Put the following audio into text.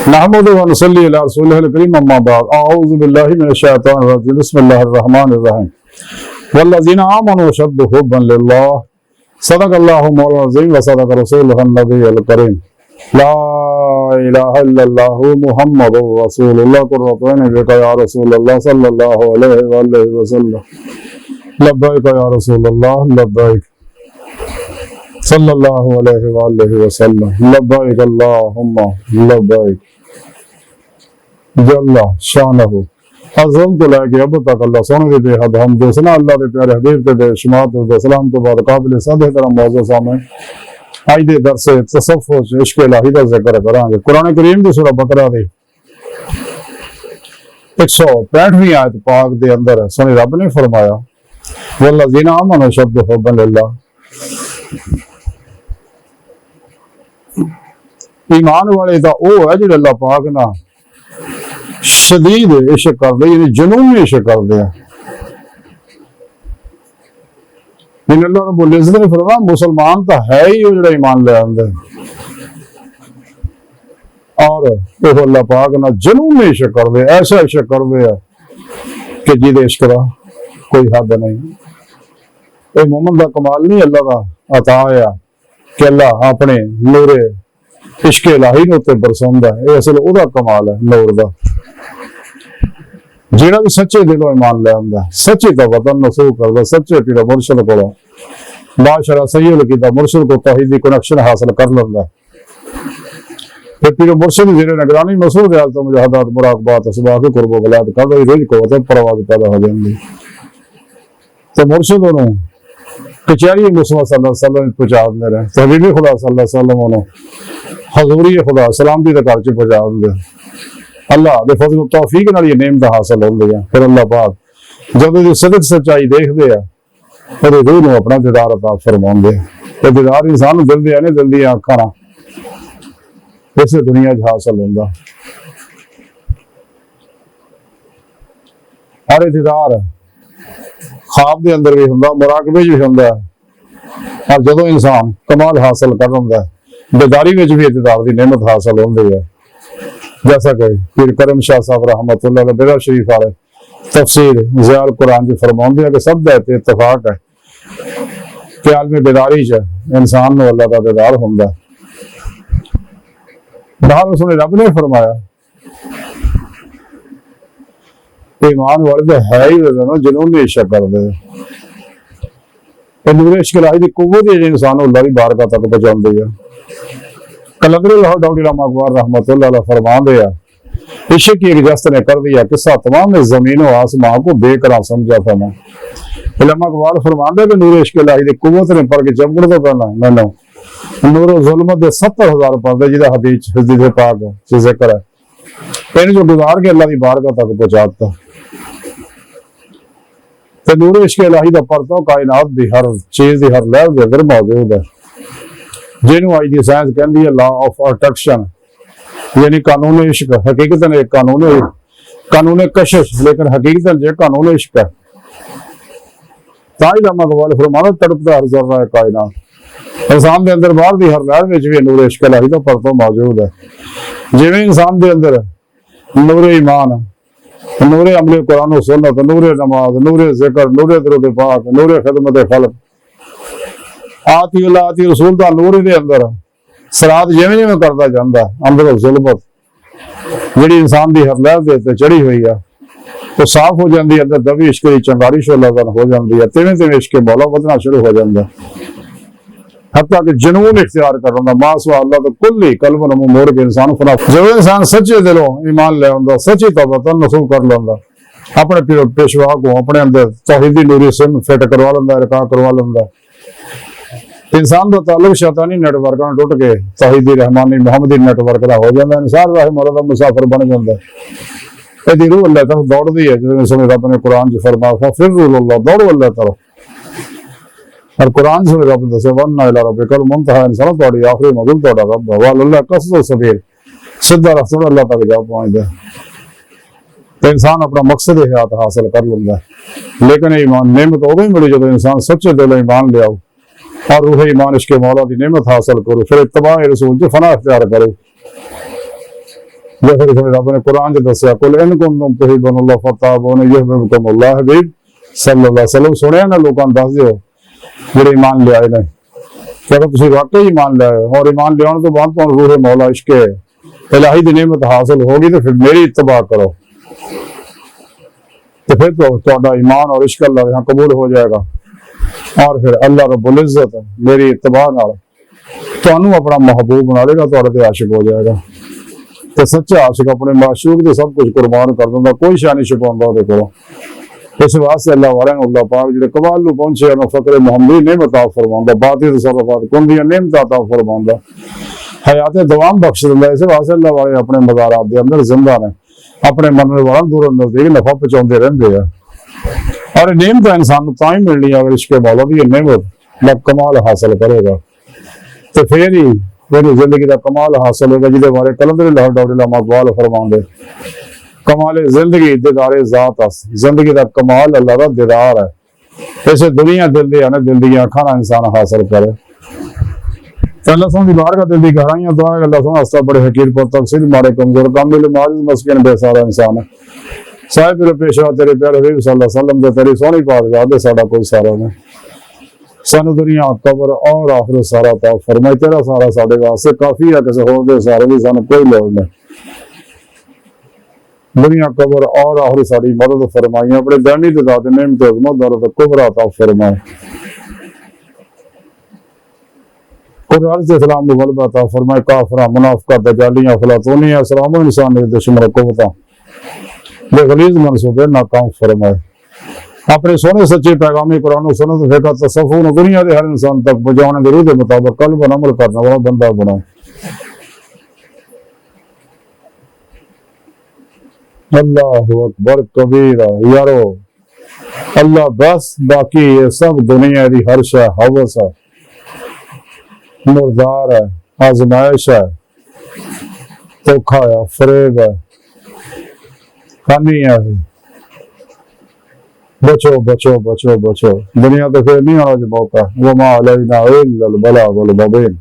نحمد و نصلی علی رسولہ الکریم اما بعد اعوذ باللہ من الشیطان الرجیم بسم اللہ الرحمن الرحیم والذین آمنوا اشد حبا للہ صدق اللہ مولانا العظیم و صدق رسولہ النبی الکریم لا الہ الا اللہ محمد رسول اللہ قرۃ عین بک یا رسول اللہ صلی اللہ علیہ وآلہ وسلم لبیک یا رسول اللہ لبیک صلی اللہ علیہ وآلہ وسلم لبیک اللہم لبیک جل شانہ ازل تو لے کے اب تک اللہ سونے دے بے حد ہم دے سنا اللہ دے پیارے حبیب دے بے شمار دے سلام تو بعد قابل صد احترام معزز سامعین آج دے درس تصوف عشق الہی دا ذکر کریں گے قرآن کریم دی سورہ بقرہ دی 165ویں آیت پاک دے اندر ہے سنی رب نے فرمایا والذین آمنوا اشد حبا للہ ایمان والے دا او ہے جو اللہ پاک نہ شدید عشق کر دے یعنی جنون عشق کر دے لیکن اللہ رب العزت نے فرمایا مسلمان تو ہے ہی وہ جڑا ایمان لے آندے اور وہ اللہ پاک نہ جنون عشق کر دے ایسا عشق کر دے کہ جی دے عشق دا کوئی حد نہیں اے مومن دا کمال نہیں اللہ دا عطا ہے کہ اللہ اپنے نور عشق الہی نو تے برسوندا ہے اے اصل او دا کمال ہے نور دا جیڑا بھی سچے دلوں ایمان لے آندا سچے دا وطن نصوح کردا سچے پیرا مرشد کو باشرا سید کی دا مرشد کو توحیدی کنیکشن حاصل کر لیندا پھر پیرا مرشد زیر نگرانی مسعود ریاضت مجاہدات مراقبات اسباب قرب و ولایت کر دے روز کو وطن پرواز پیدا ہو جاندی تو مرشد انہوں کچہری مصطفیٰ صلی اللہ علیہ وسلم پہنچا دے رہے حبیب خدا صلی اللہ علیہ وسلم انہوں حضوری خدا سلامتی دا کارچے پہنچا دے اللہ دے فضل و توفیق نال یہ نعمت حاصل ہو گیا پھر اللہ پاک جب یہ صدق سچائی دیکھ دے اور روح نو اپنا دیدار عطا فرماون دے تے دیدار انسان دل دے نے دل دی آنکھاں نہ اسے دنیا وچ حاصل ہوندا ہر دیدار خواب دے اندر بھی ہوندا مراقبے وچ بھی ہوندا اور جدوں انسان کمال حاصل کر لیندا ہے بیداری وچ بھی دیدار دی نعمت حاصل ہوندی ہے جیسا کہ پیر کرم شاہ صاحب رحمۃ اللہ علیہ بیرا شریف والے تفسیر ضیاء القرآن جی فرماؤں دیا کہ سب دہتے اتفاق ہے کہ عالم بیداری چ انسان نو اللہ کا دیدار ہوندا بہر رسول رب نے فرمایا ایمان والے تو ہے ہی جنہوں نے عشق کر دے نور عشق الہی دی قوت ہے انسان اللہ کی بارگاہ تک پہنچاندی ہے کلندر لاہور ڈاکٹر علامہ اقبال رحمۃ اللہ علیہ فرمان دیا عشق کی ایک جست نے کر دیا قصہ تمام زمین و آسمان کو بے قرار سمجھا تھا میں علامہ اقبال فرمان دیا کہ نور عشق الہی دی قوت نے پڑھ کے چمکڑ تو پہنا میں نو نور و ظلمت دے 70,000 پردے جہاں حدیث پاک سے ذکر ہے ان جو گزار کے اللہ کی بارگاہ تک پہنچاتا تو نور عشق الہی دا پرتو کائنات دی ہر چیز دی ہر لہر دے اندر موجود ہے جنہوں آئی دی سائنس کہندی ہے لا آف اٹریکشن یعنی قانون عشق حقیقتاً ایک قانون کشش لیکن حقیقتاً جو قانون عشق ہے تائی علامہ اقبال فرمانا تڑپتا ہر ذرہ کائنات انسان دے اندر باہر دی ہر لہر وچ بھی نور عشق الہی دا پرتو موجود ہے جویں انسان دے اندر نور ایمان نور عمل قرآن و سنت نور نماز نور ذکر نور درود پاک نور خدمت خلق آتی اللہ آتی رسول دا نور دے اندر صراط جویں جویں کردا جاندا اندر ظلمت جڑی انسان دی ہر لہر دے تے چڑھی ہوئی ہے تو صاف ہو جاندی ہے اندر دوی عشق دی چنگاری شعلہ ہو جاندی ہے تیویں تیویں عشق مولا ودنا شروع ہو جاندا حتیٰ کہ جنون اختیار کر رہا ما سوا اللہ تو کلی قلب نمو موڑ کے انسان فنا جو انسان سچے دلوں ایمان لے آندا سچی توبہ نصوح کر لیندا اپنے پیشوا کو اپنے اندر توحیدی نوری سم فٹ کروا لیندا رکا کروا لیندا انسان کا تعلق شیطانی نیٹ ورک نال ٹوٹ کے توحیدی رحمانی محمدی نیٹ ورک دا ہو جاندا انسان راہ مولا دا مسافر بن جاندا اے دی روح اللہ طرف دوڑدی ہے جے سنے رب نے قرآن وچ فرمایا فر اللہ دوڑو اللہ طرف اور قرآن سے رب دسے ون الی ربک المنتہا انسان تہاڈی آخری منزل تہاڈا رب ہے وال اللہ قصد سبیل سیدھا راستہ اللہ تک جا پہنچدا تو انسان اپنا مقصد حیات حاصل کر لیندا لیکن ایمان نعمت ادوں ہی ملی جدوں انسان سچے دل ایمان لے آؤ اور روح ایمان عشق مولا دی نعمت حاصل کرو پھر اتباع رسول جو فنا اختیار کرو جیسے کہ رب نے قرآن جو دسیا کل ان کنتم تحبون اللہ فتابون یحببکم اللہ حبیب صلی اللہ علیہ وسلم سنیا نا لوگوں دس دیو جڑے ایمان لے آئے نے کہ اگر تسی واقعی ایمان لے آئے اور ایمان لے آنے تو بعد تو روح مولا عشق الہی دی نعمت حاصل ہوگی تو پھر میری اتباع کرو تو پھر تو تہاڈا ایمان اور عشق اللہ یہاں قبول ہو جائے گا اور پھر اللہ رب العزت میری اتباع نال تانوں اپنا محبوب بنا لے گا تہاڈے تے عاشق ہو جائے گا تو سچا عاشق اپنے معشوق تے سب کچھ قربان کر دیندا کوئی شے نہیں چھپاوندا اودے کولوں اس واسطے اللہ والے اللہ پاک جڑے کمال نو پہنچے انہوں فقر محمدی نعمت عطا فرماندا باطل تصرفات کندیاں نعمت عطا فرماندا حیات دوام بخش دیندا اس واسطے اللہ والے اپنے مزارات دے اندر زندہ نے اپنے مرنے والوں دور نزدیک نفع پہنچاندے رہندے ہیں اور نعمت انسان نو تاں ہی ملنی اگر عشق مولا دی نعمت میں کمال حاصل کرے گا تو پھر ہی میری زندگی کا کمال حاصل ہوگا جہدے بارے کلندر لاہور ڈاکٹر علامہ اقبال فرماندے کمال زندگی دیدار ذات اس زندگی کا کمال اللہ کا دیدار ہے اسے دنیا دل دی آنے دل دی آنکھاں انسان حاصل کرے تو اللہ سن دی بار کا دل دی گہرائیاں دعا ہے اللہ سن ہستا بڑے حقیر پر تقصیر مارے کمزور کامل معاجز مسکین بے سارا انسان ہے صاحب میرے پیشوا تیرے پیارے حبیب صلی اللہ علیہ وسلم دے تیری سونی پاک ذات دے ساڈا کوئی سارا نہیں سانو دنیا قبر اور آخرت سارا عطا فرمائے تیرا سارا ساڈے واسطے کافی ہے کسے ہور دے سارے دی سانو کوئی لوڑ نہیں دنیا قبر اور آخرت ساری مدد فرمائی اپنے دینی تے ذات نعمت عظمت دولت کبرا عطا فرمائے قرآن سے اسلام کو غلبہ عطا فرمائے کافراں منافقہ دجالیاں افلاطونیاں اسلام و انسان نے دشمن قوتاں بے غلیظ منصوبے ناکام فرمائے اپنے سونے سچے پیغامی قرآن و سنت فقہ تصوف و دنیا دے ہر انسان تک پہنچانے کے روح مطابق قلب و عمل کرنے والا بندہ بنائے اللہ اکبر کبیرہ یارو اللہ بس باقی یہ سب دنیا دی ہر شے ہوس ہے مردار ہے آزمائش ہے دھوکھا ہے فریب ہے فانی ہے بچو بچو بچو بچو دنیا تو پھر نہیں آنا جو موقع وما علینا الا البلاغ المبین